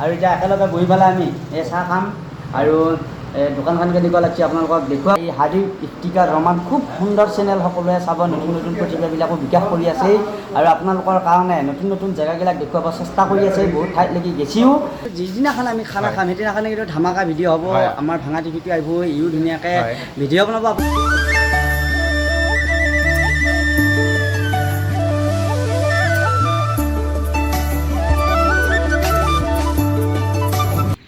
আৰু এতিয়া একেলগে বহি পেলাই আমি এই চাহ খাম আৰু দোকানখন কেনেকুৱা লাগছে আপোনালোকক দেখুৱাম। এই হাৰ্দিক ইফতিকাৰ ৰহমান খুব সুন্দৰ চেনেল, সকলোৱে চাব। নতুন নতুন প্ৰতিভাবিলাকো বিকাশ কৰি আছে আৰু আপোনালোকৰ কাৰণে নতুন নতুন জেগাবিলাক দেখুৱাব চেষ্টা কৰি আছে। বহুত ঠাইত লাগি গেছিও। যিদিনাখন আমি খানা খাম সেইদিনাখনে কিন্তু ধামাকা ভিডিঅ' হ'ব। আমাৰ ভাঙা টিভিটো আহিব, ইও ধুনীয়াকৈ ভিডিঅ' বনাব।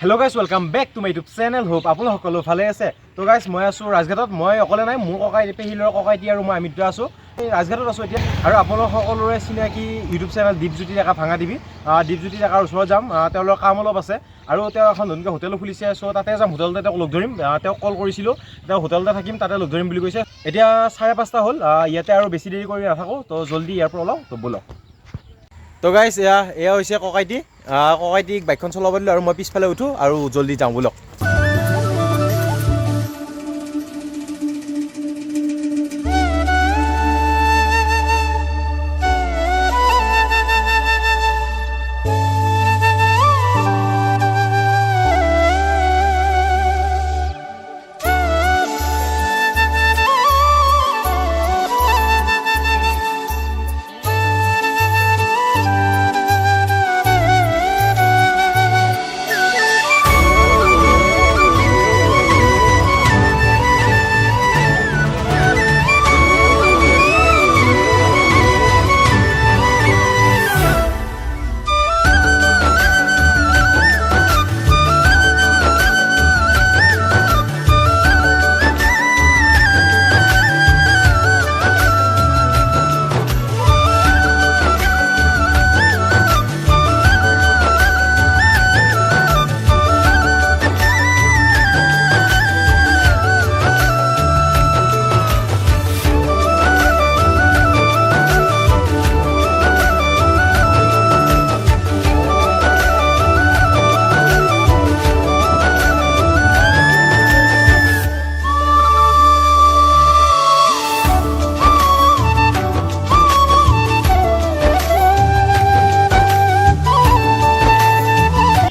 Hello' guys, welcome back to my YouTube channel. Hope আপোনালোক সকলো ভালে আছে। তো গাইজ, মই আছোঁ ৰাজঘাটত। মই অকলে নাই, মোৰ ককাই পেহীলৰ ককাইটি আৰু মই আমিত্য আছোঁ। এই ৰাজঘাটত আছোঁ এতিয়া। আৰু আপোনালোক সকলোৰে চিনাকি ইউটিউব চেনেল দীপজ্যোতি ডেকা ভাঙা টিভি। দীপজ্যোতি ডেকাৰ ওচৰত যাম, তেওঁলোকৰ কাম অলপ আছে আৰু তেওঁ এখন নতুনকৈ হোটেলো খুলিছে। চ' তাতে যাম, হোটেলতে তেওঁক লগ ধৰিম। তেওঁক কল কৰিছিলোঁ, তেওঁ হোটেলতে থাকিম, তাতে লগ ধৰিম বুলি কৈছে। এতিয়া 5:30 হ'ল, ইয়াতে আৰু বেছি দেৰি কৰি নাথাকোঁ। তো জল্দি ইয়াৰ পৰা ওলাওঁ, তো ব'লক। তো গাইজ, এয়া হৈছে ককাইটি। ককাইটিক বাইকখন চলাব দিলোঁ আৰু মই পিছফালে উঠোঁ আৰু জল্দি যাওঁ ব'লক।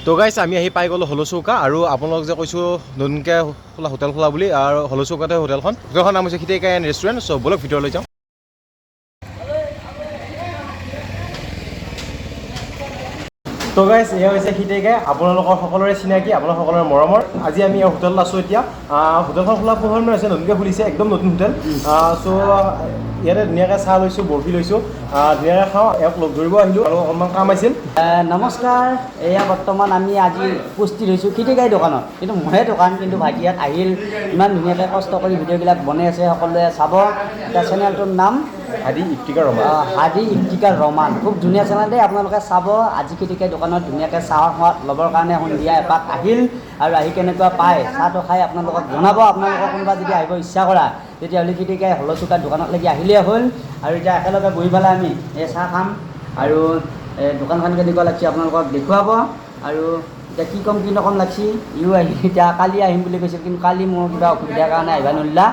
তো গাইজ, আমি আহি পাই গ'লোঁ হলচৌকা। আৰু আপোনালোক যে কৈছোঁ নতুনকৈ খোলা হোটেল খোলা বুলি, আৰু হলচৌকাতে হোটেলখন নাম হৈছে খিতেইকা এণ্ড ৰেষ্টুৰেণ্ট। চ' ব'লক ভিতৰলৈ যাওঁ। তো গাইজ, এয়া হৈছে খিতেইকা, আপোনালোকৰ সকলোৰে চিনাকি, আপোনালোকৰ সকলোৰে মৰমৰ। আজি আমি হোটেলত আছোঁ এতিয়া। হোটেলখন খোলা 15 হৈছে, নতুনকৈ খুলিছে, একদম নতুন হোটেল। চ' ইয়াতে ধুনীয়াকৈ চাহ লৈছোঁ, বৰফি লৈছোঁ, ধুনীয়াকৈ খাওঁ। ইয়াক লগ ধৰিব আহিলোঁ আৰু অকণমান কাম আছিল। নমস্কাৰ। এয়া বৰ্তমান আমি আজি উপস্থিত হৈছোঁ খিতেইকাই দোকানত। কিন্তু মহে দোকান, কিন্তু ভাইটি ইয়াত আহিল, ইমান ধুনীয়াকৈ কষ্ট কৰি ভিডিঅ'বিলাক বনাই আছে। সকলোৱে চাব। এতিয়া চেনেলটোৰ নাম হাৰ্দিক ইফতিকাৰ ৰহমান। হাৰ্দিক ইফতিকাৰ ৰহমান, খুব ধুনীয়া চেনেল দেই, আপোনালোকে চাব। আজি খিতেইকাই দোকানত ধুনীয়াকৈ চাহৰ সোৱাদ ল'বৰ কাৰণে সন্ধিয়া এপাক আহিল আৰু আহি কেনেকুৱা পায় চাহটো খাই আপোনালোকক জনাব। আপোনালোকৰ কোনোবা যদি আহিব ইচ্ছা কৰা তেতিয়াহ'লে খিতেইকাই হলচৌকাৰ দোকানলৈকে আহিলেই হ'ল। আৰু এতিয়া একেলগে বহি পেলাই আমি এই চাহ খাম আৰু দোকানখন কেনেকুৱা লাগছে আপোনালোকক দেখুৱাব। আৰু এতিয়া কি ক'ম কি নক'ম লাগছি। ইও আহি এতিয়া কালি আহিম বুলি কৈছিল, কিন্তু কালি মোৰ কিবা অসুবিধাৰ কাৰণে আহিব নোৱাৰিলা।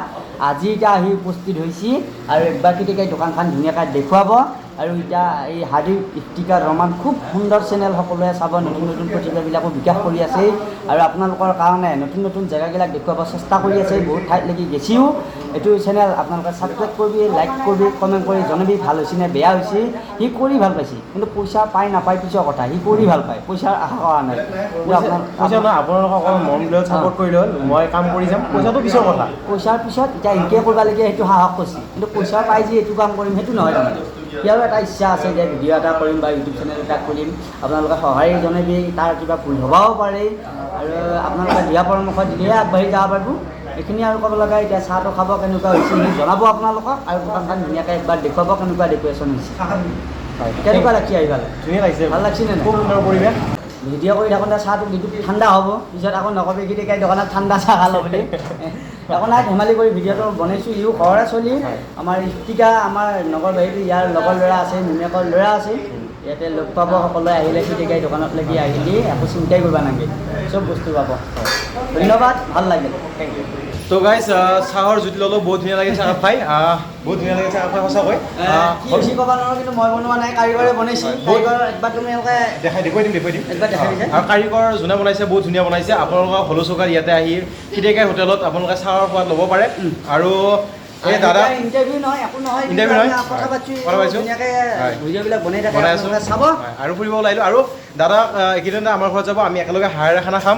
আজি এতিয়া আহি উপস্থিত হৈছি আৰু একবাৰ খিতেইকাই দোকানখন ধুনীয়াকৈ দেখুৱাব। আৰু এতিয়া এই হাৰ্দিক ইফতিকাৰ ৰহমান খুব সুন্দৰ চেনেল, সকলোৱে চাব। নতুন নতুন প্ৰতিভাবিলাকো বিকাশ কৰি আছে আৰু আপোনালোকৰ কাৰণে নতুন নতুন জেগাবিলাক দেখুৱাব চেষ্টা কৰি আছে। বহুত ঠাইত লাগি গেছিও। এইটো চেনেল আপোনালোকে ছাবস্ক্ৰাইব কৰিবি, লাইক কৰিবি, কমেণ্ট কৰি জনাবি ভাল হৈছে নে বেয়া হৈছে। সি কৰি ভাল পাইছে, কিন্তু পইচা পায় নাপায় পিছৰ কথা। সি কৰি ভাল পায়, পইচাৰ আশা কৰা নাই। পইচা নহয়, আপোনালোকক অকল মৰম দিলে ছাপোৰ্ট কৰিলে হ'ল। মই কাম কৰি যাম, পইচাটো পিছৰ কথা। পইচাৰ পিছত এতিয়া ইনকে কৰিব লাগে, সেইটো সাহস কৰিছে। কিন্তু পইচা পাই যে এইটো কাম কৰিম সেইটো নহয় তাৰমানে। ইয়াৰো এটা ইচ্ছা আছে যে ভিডিঅ' এটা কৰিম বা ইউটিউব চেনেল এটা খুলিম। আপোনালোকে সহায় জনাবি, তাৰ কিবা ভুল হ'বও পাৰে আৰু আপোনালোকে দিহা পৰামৰ্শ দিলেহে আগবাঢ়ি যাব পাৰিব। এইখিনি আৰু ক'ব লগা। এতিয়া চাহটো খাব, কেনেকুৱা হৈছে জনাব আপোনালোকক, আৰু দোকানখন ধুনীয়াকৈ একবাৰ দেখুৱাব কেনেকুৱা ডেক'ৰেশ্যন হৈছে। কেনেকুৱা লাগছি আহি ভাল? ধুনীয়া লাগিছে, ভাল লাগছি নে? খুব সুন্দৰ পৰিৱেশ। ভিডিঅ' কৰি থাকোঁতে চাহটো কিন্তু ঠাণ্ডা হ'ব, পিছত আকৌ নকবি খিতেইকাই দোকানত ঠাণ্ডা চাহ খালোঁ বুলি। একো নাই, ধেমালি কৰি ভিডিঅ'টো বনাইছোঁ। ইও ঘৰৰে চলি আমাৰ ইফতিকা, আমাৰ নগৰ বাহিৰত ইয়াৰ লগৰ ল'ৰা আছে, নিমেকৰ ল'ৰা আছে। ইয়াতে লগ পাব সকলোৱে আহিলে। খিতেইকাই দোকানত লাগি আহিলে একো চিন্তাই কৰিব নালাগে, চব বস্তু পাব। ধন্যবাদ, ভাল লাগিল, থেংক ইউ। তো গাইজ চাহৰ জুতি ল'লোঁ বহুত ধুনীয়া লাগিছে চাহ খাই বহুত ধুনীয়া লাগিছে চাহ খাই সঁচাকৈ বেছি ক'ব নোৱাৰোঁ কিন্তু মই বনোৱা নাই কাৰিকৰে বনাইছে কাৰিকৰ একবাৰ তোমালোকে দেখুৱাই দিম একবাৰ দেখাই দিছে আৰু কাৰিকৰ যোনে বনাইছে বহুত ধুনীয়া বনাইছে আপোনালোকৰ হলৌ চৌকাত ইয়াতে আহি খিদেকাই হোটেলত আপোনালোকে চাহৰ সোৱাদ ল'ব পাৰে আৰু এই দাদা ইণ্টাৰভিউ নহয় একো নহয় ইণ্টাৰভিউ নহয় কথা পাতিছোঁ কথা পাতিছোঁ ধুনীয়াকৈ ভিডিঅ'বিলাক বনাই থাকে বনাই আছোঁ চাব আৰু ফুৰিব ওলাইলোঁ আৰু দাদা এইকেইদিনতে আমাৰ ঘৰত যাব আমি একেলগে হাঁহেৰে খানা খাম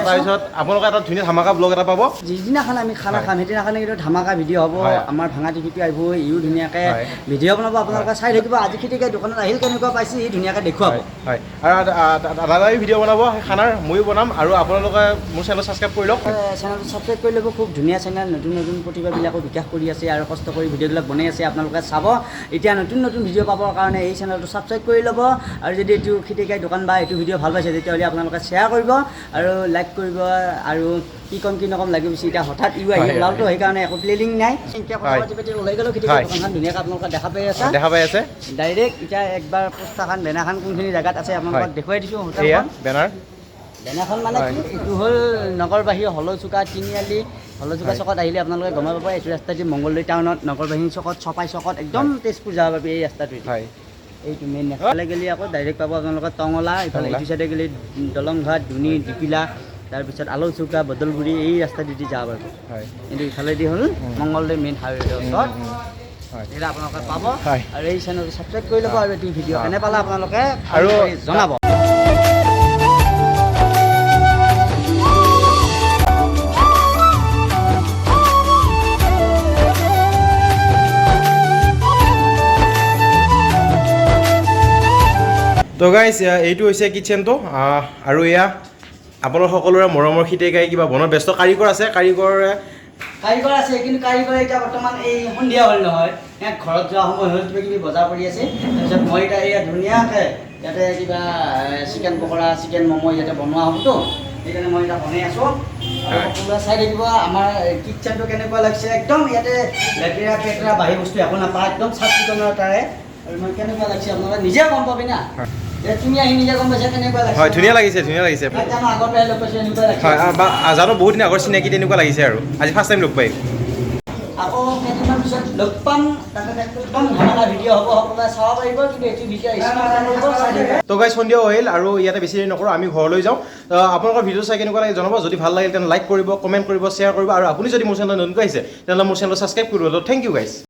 তাৰপিছত আপোনালোকে এটা ধুনীয়া ধামাকা ব্লগ এটা পাব যিদিনাখন আমি খানা খাম সেইদিনাখনে কিন্তু ধামাকা ভিডিঅ' হ'ব আমাৰ ভাঙা টিভিটো আহিব ইও ধুনীয়াকৈ ভিডিঅ' বনাব আপোনালোকে চাই থাকিব আজি খিতিকাই দোকানত আহিল কেনেকুৱা পাইছে সি ধুনীয়াকৈ দেখুৱাব হয় আৰু দাদাই ভিডিঅ' বনাব খানাৰ ময়ো বনাম আৰু আপোনালোকে মোৰ চেনেল ছাবস্ক্ৰাইব কৰি লওক চেনেলটো ছাবস্ক্ৰাইব কৰি ল'ব খুব ধুনীয়া চেনেল নতুন নতুন প্ৰতিভাবিলাকো বিকাশ কৰি আছে আৰু কষ্ট কৰি ভিডিঅ'বিলাক বনাই আছে আপোনালোকে চাব এতিয়া নতুন নতুন ভিডিঅ' পাবৰ কাৰণে এই চেনেলটো ছাবস্ক্ৰাইব কৰি ল'ব আৰু যদি এইটো খিতিকাই দোকান বা এইটো ভিডিঅ' ভাল পাইছে তেতিয়াহ'লে আপোনালোকে শ্বেয়াৰ কৰিব আৰু লাইক কৰিব আৰু কি ক'ম কি নক'ম লাগি গৈছে এতিয়া হঠাৎ ইউ আহি ওলালতো সেইকাৰণে একো প্লেনিং নাই এতিয়া কথা পাতি পাতি ওলাই গ'লোঁ খিতিকাই দোকানখন ধুনীয়াকৈ আপোনালোকে দেখা পাই আছে ডাইৰেক্ট এতিয়া একবাৰ পোষ্টাৰখন বেনাৰখন কোনখিনি জেগাত আছে আপোনালোকক দেখুৱাই দিছোঁ হোটেলখন বেনাৰখন মানে কি এইটো হ'ল নগৰবাহী হলৌ চুকা তিনিআলি হলৌ চুকা চকত আহিলে আপোনালোকে গম পাব এইটো ৰাস্তাদি মংগলদৈ টাউনত নগৰবাহী চকত চপাই চকত একদম তেজপুৰ যাব পাৰি এই ৰাস্তাটোৱে এইটো মেইন এফালে গ'লে আকৌ ডাইৰেক্ট পাব আপোনালোকে টঙলা ইফালে এইটো চাইডে গ'লে দলংঘাট দুনি ডিপিলা তাৰপিছত আলৌ চুকা বদলগুৰি এই ৰাস্তাদি যাব পাৰিব কিন্তু ইফালেদি হ'ল মংগলদৈ মেইন হাইৱেৰ ওচৰত এতিয়া আপোনালোকে পাব আৰু এই চেনেলটো ছাবস্ক্ৰাইব কৰি ল'ব আৰু এইটো ভিডিঅ' কেনে পালে আপোনালোকে আৰু জনাব তো গাইজ এইটো হৈছে কিটচেনটো আৰু এয়া আপোনাৰ সকলোৰে মৰমৰ খিতিকাই কিবা বনত ব্যস্ত কাৰিকৰ আছে কাৰিকৰ আছে কিন্তু কাৰিকৰ এতিয়া বৰ্তমান এই সন্ধিয়া হ'ল নহয় ঘৰত যোৱা সময় হ'ল কিবা কিবি বজাৰ কৰি আছে তাৰপিছত মই এতিয়া এয়া ধুনীয়াকৈ ইয়াতে কিবা চিকেন পকৰা চিকেন ম'ম' ইয়াতে বনোৱা হ'বতো সেইকাৰণে মই এতিয়া বনাই আছোঁ আৰু সকলোৱে চাই থাকিব আমাৰ কিটচেনটো কেনেকুৱা লাগিছে একদম ইয়াতে লেতেৰা পেতেৰা বাঢ়ি বস্তু একো নাপায় একদম চাফ চিকুণৰ তাৰে আৰু মই কেনেকুৱা লাগিছে আপোনালোকে নিজে গম পাবি না তুমি আহি নিজে গম পাইছা কেনেকুৱা লাগিছে হয় ধুনীয়া লাগিছে আগৰ পৰাই লগ পাইছোঁ এনেকুৱা লাগিছে হয় বা জানো বহুত দিন আগৰ চিনাকি তেনেকুৱা লাগিছে আৰু আজি ফাৰ্ষ্ট টাইম লগ পাই আকৌ কেইদিনমান পিছত লগ পাম তাতে একদম ধামাকা ভিডিঅ' হ'ব সকলোৱে চাব পাৰিব কিন্তু এইটো ভিডিঅ' তো গাইজ সন্ধিয়া আহিল আৰু ইয়াতে বেছি দেৰি নকৰোঁ আমি ঘৰলৈ যাওঁ আপোনালোকৰ ভিডিঅ' চাই কেনেকুৱা লাগে জনাব যদি ভাল লাগিল তেনে লাইক কৰিব কমেণ্ট কৰিব শ্বেয়াৰ কৰিব আৰু আপুনি যদি মোৰ চেনেলত নতুনকৈ আহিছে তেনেহ'লে মোৰ চেনেলটো ছাবস্ক্ৰাইব কৰিব থেংক ইউ গাইজ